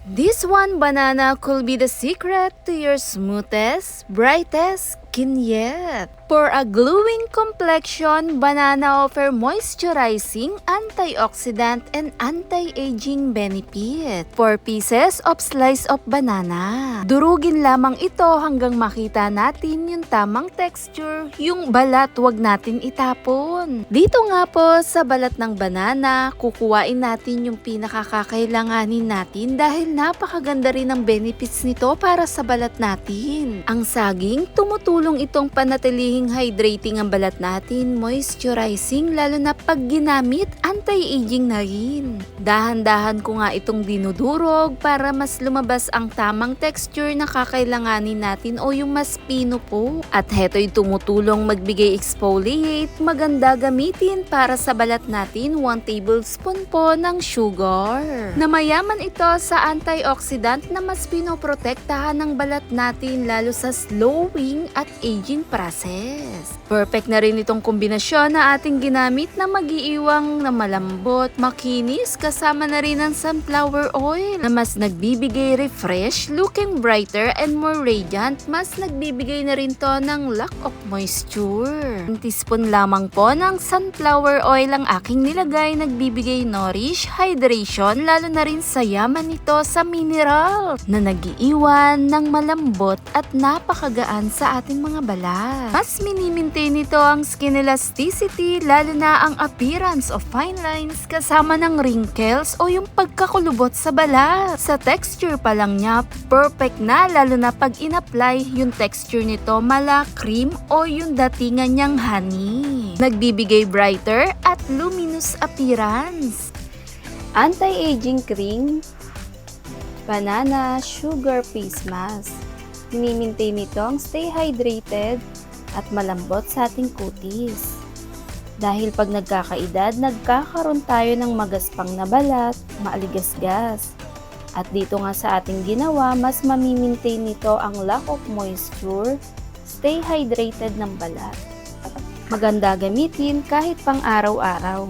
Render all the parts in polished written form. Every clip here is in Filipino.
This one banana could be the secret to your smoothest, brightest skin yet. For a glowing complexion, banana offer moisturizing, antioxidant, and anti-aging benefit. 4 pieces of slice of banana. Durugin lamang ito hanggang makita natin yung tamang texture, yung balat wag natin itapon. Dito nga po sa balat ng banana, kukuhain natin yung pinakakakailanganin natin dahil napakaganda rin ang benefits nito para sa balat natin. Ang saging, tumutulong itong panatilihing hydrating ang balat natin, moisturizing, lalo na pag ginamit, anti-aging na rin. Dahan-dahan ko nga itong dinudurog para mas lumabas ang tamang texture na kakailanganin natin o yung mas pino po. At heto'y tumutulong magbigay exfoliate, maganda gamitin para sa balat natin, 1 tablespoon po ng sugar. Na mayaman ito sa antioxidant na mas pinoprotektahan ng balat natin lalo sa slowing at aging process. Perfect na rin itong kombinasyon na ating ginamit na mag-iiwang na malambot, makinis, kasama na rin ang sunflower oil na mas nagbibigay refresh, looking brighter and more radiant, mas nagbibigay na rin to ng lack of moisture. 1 teaspoon lamang po ng sunflower oil ang aking nilagay, nagbibigay nourish, hydration, lalo na rin sa yaman nito sa mineral na nag-iiwan ng malambot at napakagaan sa ating mga balat. Mas mini-maintain nito ang skin elasticity, lalo na ang appearance of fine lines kasama ng wrinkles o yung pagkakulubot sa balat. Sa texture pa lang niya, perfect na, lalo na pag in-apply yung texture nito mala cream o yung datingan niyang honey. Nagbibigay brighter at luminous appearance. Anti-aging cream, banana sugar face mask. Mini-maintain nito ang stay hydrated at malambot sa ating kutis. Dahil pag nagkakaedad, nagkakaroon tayo ng magaspang na balat, maaligasgas. At dito nga sa ating ginawa, mas mamimaintain nito ang lack of moisture, stay hydrated ng balat. Maganda gamitin kahit pang araw-araw.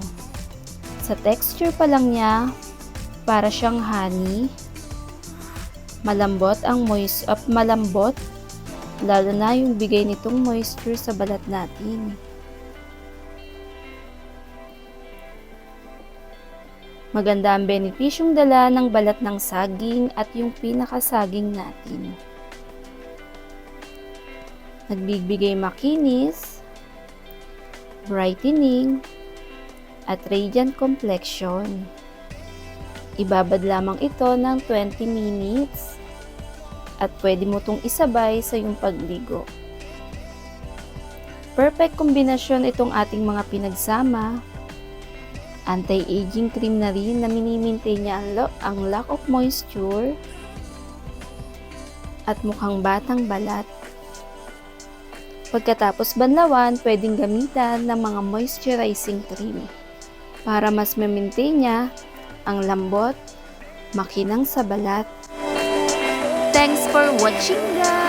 Sa texture pa lang niya, para siyang honey. Malambot ang malambot, lalo na yung bigay nitong moisture sa balat natin. Maganda ang benepisyong dala ng balat ng saging at yung pinakasaging natin. Nagbibigay makinis, brightening, at radiant complexion. Ibabad lamang ito ng 20 minutes at pwede mo itong isabay sa iyong pagligo. Perfect kombinasyon itong ating mga pinagsama. Anti-aging cream na rin na mini-maintain niya ang lack of moisture at mukhang batang balat. Pagkatapos banlawan, pwedeng gamitan ng mga moisturizing cream para mas ma-maintain niya ang lambot, makinang sa balat. Thanks for watching, guys!